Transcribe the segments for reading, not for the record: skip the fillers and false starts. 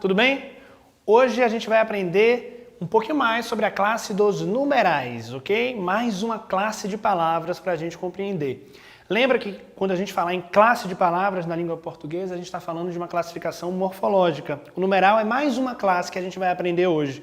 tudo bem? Hoje a gente vai aprender um pouquinho mais sobre a classe dos numerais, ok? Mais uma classe de palavras para a gente compreender. Lembra que quando a gente falar em classe de palavras na língua portuguesa, a gente está falando de uma classificação morfológica. O numeral é mais uma classe que a gente vai aprender hoje.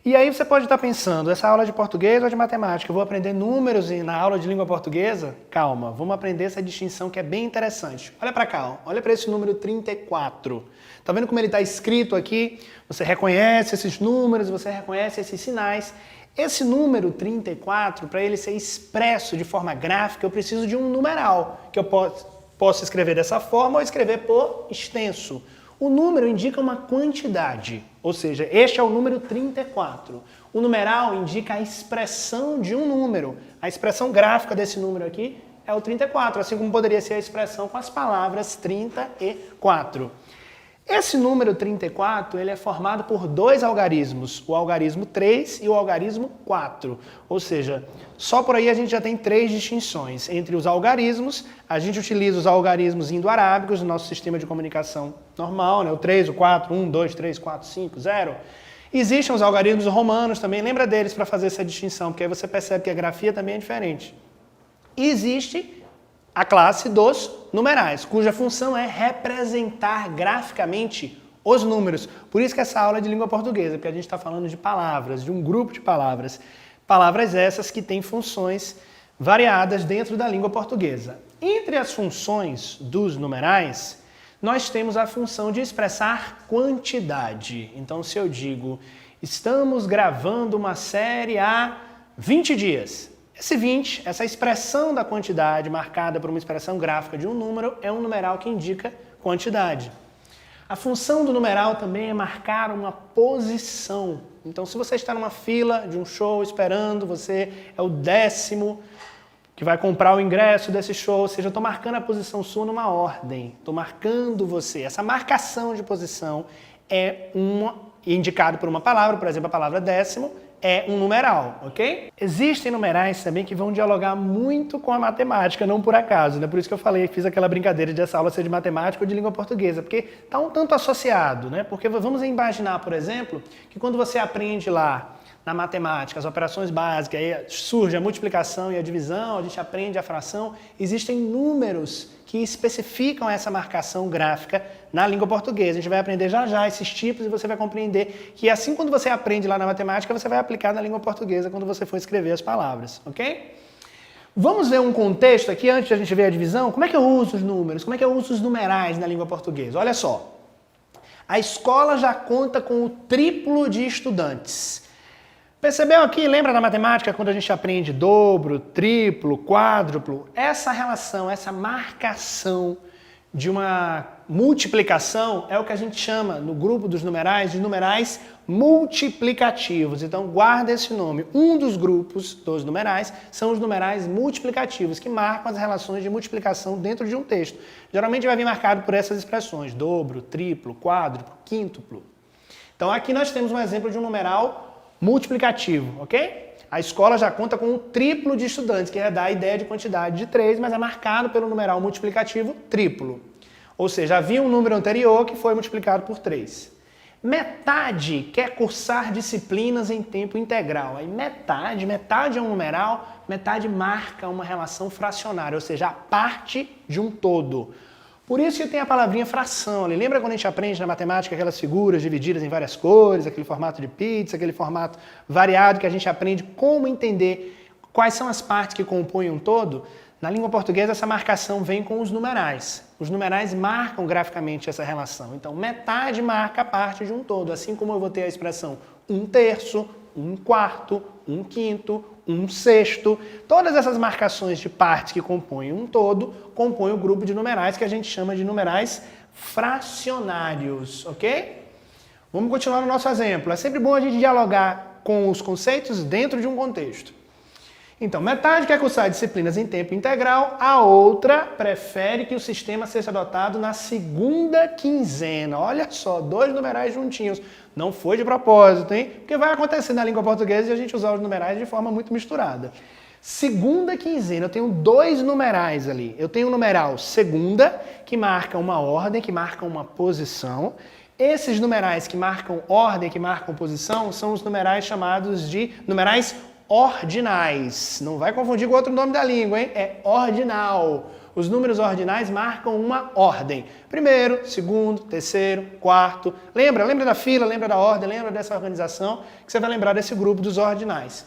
E aí você pode estar pensando, essa aula de português ou de matemática, eu vou aprender números na aula de língua portuguesa? Calma, vamos aprender essa distinção que é bem interessante. Olha para cá, ó. Olha para esse número 34. Tá vendo como ele está escrito aqui? Você reconhece esses números, você reconhece esses sinais. Esse número 34, para ele ser expresso de forma gráfica, eu preciso de um numeral, que eu posso escrever dessa forma ou escrever por extenso. O número indica uma quantidade, ou seja, este é o número 34. O numeral indica a expressão de um número. A expressão gráfica desse número aqui é o 34, assim como poderia ser a expressão com as palavras 34. Esse número 34 ele é formado por dois algarismos, o algarismo 3 e o algarismo 4. Ou seja, só por aí a gente já tem três distinções. Entre os algarismos, a gente utiliza os algarismos indo-arábicos no nosso sistema de comunicação normal, né? O 3, o 4, 1, 2, 3, 4, 5, 0. Existem os algarismos romanos também, lembra deles para fazer essa distinção, porque aí você percebe que a grafia também é diferente. E existe a classe dos numerais, cuja função é representar graficamente os números. Por isso que essa aula é de língua portuguesa, porque a gente está falando de palavras, de um grupo de palavras. Palavras essas que têm funções variadas dentro da língua portuguesa. Entre as funções dos numerais, nós temos a função de expressar quantidade. Então, se eu digo, estamos gravando uma série há 20 dias. Esse 20, essa expressão da quantidade marcada por uma expressão gráfica de um número, é um numeral que indica quantidade. A função do numeral também é marcar uma posição. Então, se você está numa fila de um show esperando, você é o 10º que vai comprar o ingresso desse show, ou seja, eu estou marcando a posição sua numa ordem, estou marcando você. Essa marcação de posição é indicado por uma palavra, por exemplo, a palavra 10º, é um numeral, ok? Existem numerais também que vão dialogar muito com a matemática, não por acaso, né? Por isso que eu falei, fiz aquela brincadeira de essa aula ser de matemática ou de língua portuguesa, porque está um tanto associado, né? Porque vamos imaginar, por exemplo, que quando você aprende lá na matemática, as operações básicas, aí surge a multiplicação e a divisão, a gente aprende a fração, existem números que especificam essa marcação gráfica na língua portuguesa. A gente vai aprender já já esses tipos e você vai compreender que assim quando você aprende lá na matemática, você vai aplicar na língua portuguesa quando você for escrever as palavras, ok? Vamos ver um contexto aqui antes de a gente ver a divisão? Como é que eu uso os números? Como é que eu uso os numerais na língua portuguesa? Olha só, a escola já conta com o triplo de estudantes. Percebeu aqui, lembra da matemática, quando a gente aprende dobro, triplo, quádruplo? Essa relação, essa marcação de uma multiplicação é o que a gente chama, no grupo dos numerais, de numerais multiplicativos. Então, guarda esse nome. Um dos grupos dos numerais são os numerais multiplicativos, que marcam as relações de multiplicação dentro de um texto. Geralmente vai vir marcado por essas expressões, dobro, triplo, quádruplo, quíntuplo. Então, aqui nós temos um exemplo de um numeral multiplicativo, ok? A escola já conta com um triplo de estudantes, que dá a ideia de quantidade de 3, mas é marcado pelo numeral multiplicativo triplo. Ou seja, havia um número anterior que foi multiplicado por 3. Metade quer cursar disciplinas em tempo integral. Aí metade é um numeral, metade marca uma relação fracionária, ou seja, a parte de um todo. Por isso que tem a palavrinha fração ali. Lembra quando a gente aprende na matemática aquelas figuras divididas em várias cores, aquele formato de pizza, aquele formato variado que a gente aprende como entender quais são as partes que compõem um todo? Na língua portuguesa essa marcação vem com os numerais. Os numerais marcam graficamente essa relação. Então metade marca a parte de um todo, assim como eu vou ter a expressão 1/3, 1/4, 1/5, 1/6. Todas essas marcações de partes que compõem um todo, compõem o grupo de numerais que a gente chama de numerais fracionários, ok? Vamos continuar no nosso exemplo. É sempre bom a gente dialogar com os conceitos dentro de um contexto. Então, metade quer cursar disciplinas em tempo integral, a outra prefere que o sistema seja adotado na segunda quinzena. Olha só, dois numerais juntinhos. Não foi de propósito, hein? Porque vai acontecer na língua portuguesa e a gente usar os numerais de forma muito misturada. Segunda quinzena, eu tenho dois numerais ali. Eu tenho o numeral segunda, que marca uma ordem, que marca uma posição. Esses numerais que marcam ordem, que marcam posição, são os numerais chamados de numerais ordinais. Não vai confundir com outro nome da língua, hein? É ordinal. Os números ordinais marcam uma ordem. Primeiro, segundo, terceiro, quarto. Lembra da fila, lembra da ordem, lembra dessa organização, que você vai lembrar desse grupo dos ordinais.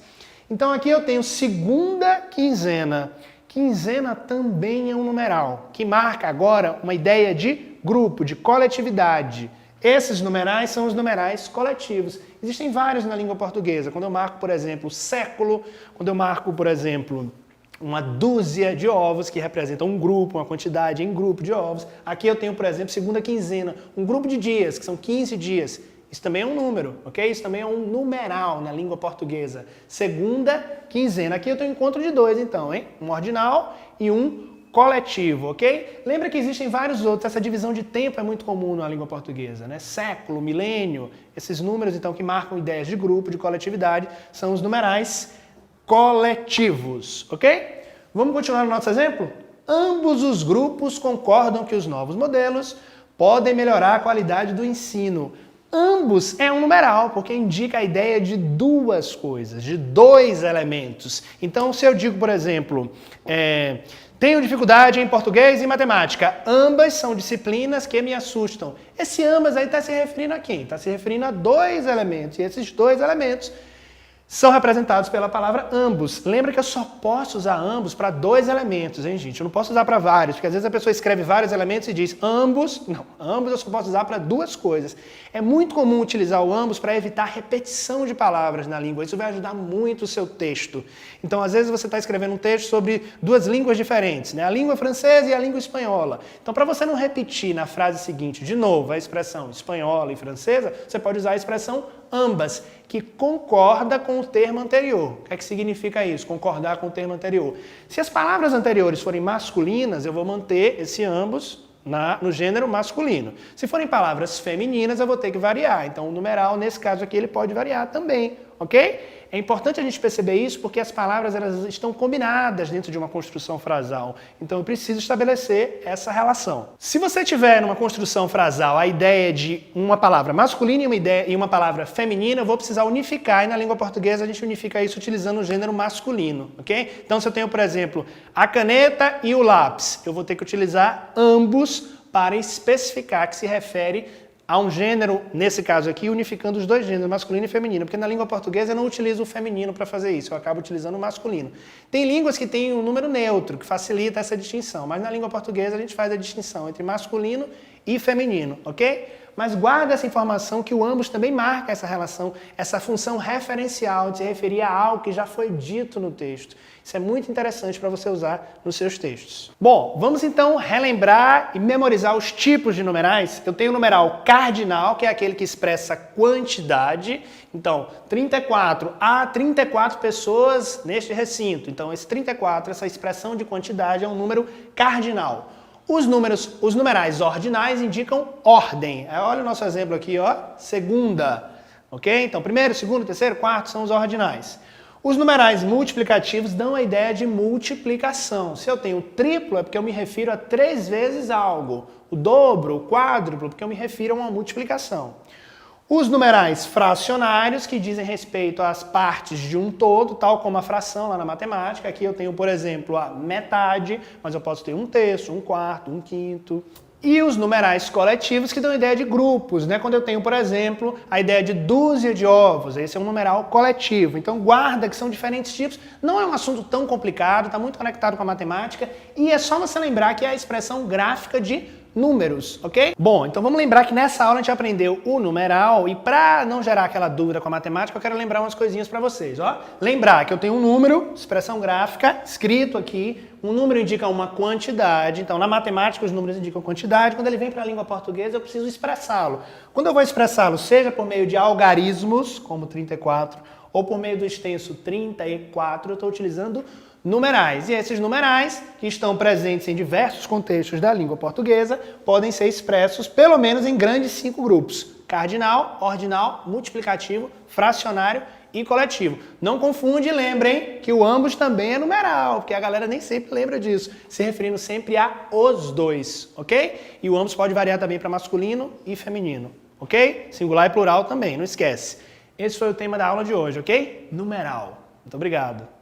Então aqui eu tenho segunda quinzena. Quinzena também é um numeral, que marca agora uma ideia de grupo, de coletividade. Esses numerais são os numerais coletivos. Existem vários na língua portuguesa. Quando eu marco, por exemplo, século, quando eu marco, por exemplo, uma dúzia de ovos, que representam um grupo, uma quantidade em grupo de ovos. Aqui eu tenho, por exemplo, segunda quinzena, um grupo de dias, que são 15 dias. Isso também é um número, ok? Isso também é um numeral na língua portuguesa. Segunda quinzena. Aqui eu tenho um encontro de dois, então, hein? Um ordinal e um coletivo, ok? Lembra que existem vários outros. Essa divisão de tempo é muito comum na língua portuguesa, né? Século, milênio, esses números, então, que marcam ideias de grupo, de coletividade, são os numerais coletivos, ok? Vamos continuar no nosso exemplo? Ambos os grupos concordam que os novos modelos podem melhorar a qualidade do ensino. Ambos é um numeral, porque indica a ideia de duas coisas, de dois elementos. Então, se eu digo, por exemplo, tenho dificuldade em português e matemática, ambas são disciplinas que me assustam. Esse ambas aí está se referindo a quem? Está se referindo a dois elementos, e esses dois elementos são representados pela palavra ambos. Lembra que eu só posso usar ambos para dois elementos, hein, gente? Eu não posso usar para vários, porque às vezes a pessoa escreve vários elementos e diz ambos. Não, ambos eu só posso usar para duas coisas. É muito comum utilizar o ambos para evitar repetição de palavras na língua. Isso vai ajudar muito o seu texto. Então, às vezes você está escrevendo um texto sobre duas línguas diferentes, né? A língua francesa e a língua espanhola. Então, para você não repetir na frase seguinte, de novo, a expressão espanhola e francesa, você pode usar a expressão ambas, que concorda com o termo anterior. O que é que significa isso? Concordar com o termo anterior. Se as palavras anteriores forem masculinas, eu vou manter esse ambos no gênero masculino. Se forem palavras femininas, eu vou ter que variar. Então, o numeral, nesse caso aqui, ele pode variar também, ok? É importante a gente perceber isso porque as palavras elas estão combinadas dentro de uma construção frasal. Então, eu preciso estabelecer essa relação. Se você tiver numa construção frasal a ideia de uma palavra masculina e uma palavra feminina, eu vou precisar unificar. E na língua portuguesa, a gente unifica isso utilizando o gênero masculino, ok? Então, se eu tenho, por exemplo, a caneta e o lápis, eu vou ter que utilizar ambos para especificar que se refere a um gênero, nesse caso aqui, unificando os dois gêneros, masculino e feminino, porque na língua portuguesa eu não utilizo o feminino para fazer isso, eu acabo utilizando o masculino. Tem línguas que têm um número neutro, que facilita essa distinção, mas na língua portuguesa a gente faz a distinção entre masculino e feminino, ok? Mas guarda essa informação que o ambos também marca essa relação, essa função referencial de se referir a algo que já foi dito no texto. Isso é muito interessante para você usar nos seus textos. Bom, vamos então relembrar e memorizar os tipos de numerais. Eu tenho o numeral cardinal, que é aquele que expressa quantidade. Então, 34, há 34 pessoas neste recinto. Então, esse 34, essa expressão de quantidade é um número cardinal. Os numerais ordinais indicam ordem. Olha o nosso exemplo aqui, ó, segunda, ok? Então, primeiro, segundo, terceiro, quarto são os ordinais. Os numerais multiplicativos dão a ideia de multiplicação. Se eu tenho triplo, é porque eu me refiro a 3 vezes algo. O dobro, o quádruplo, porque eu me refiro a uma multiplicação. Os numerais fracionários, que dizem respeito às partes de um todo, tal como a fração lá na matemática. Aqui eu tenho, por exemplo, a metade, mas eu posso ter um terço, um quarto, um quinto. E os numerais coletivos, que dão a ideia de grupos, né? Quando eu tenho, por exemplo, a ideia de dúzia de ovos, esse é um numeral coletivo. Então guarda que são diferentes tipos. Não é um assunto tão complicado, está muito conectado com a matemática. E é só você lembrar que é a expressão gráfica de números, ok? Bom, então vamos lembrar que nessa aula a gente aprendeu o numeral e para não gerar aquela dúvida com a matemática, eu quero lembrar umas coisinhas para vocês, ó. Lembrar que eu tenho um número, expressão gráfica, escrito aqui, um número indica uma quantidade, então na matemática os números indicam quantidade, quando ele vem para a língua portuguesa eu preciso expressá-lo. Quando eu vou expressá-lo, seja por meio de algarismos, como 34, ou por meio do extenso 34, eu estou utilizando numerais. E esses numerais, que estão presentes em diversos contextos da língua portuguesa, podem ser expressos pelo menos em grandes 5 grupos: cardinal, ordinal, multiplicativo, fracionário e coletivo. Não confunde e lembrem que o ambos também é numeral, porque a galera nem sempre lembra disso, se referindo sempre a os dois, ok? E o ambos pode variar também para masculino e feminino. ok? Singular e plural também, não esquece. Esse foi o tema da aula de hoje, ok? Numeral. Muito obrigado.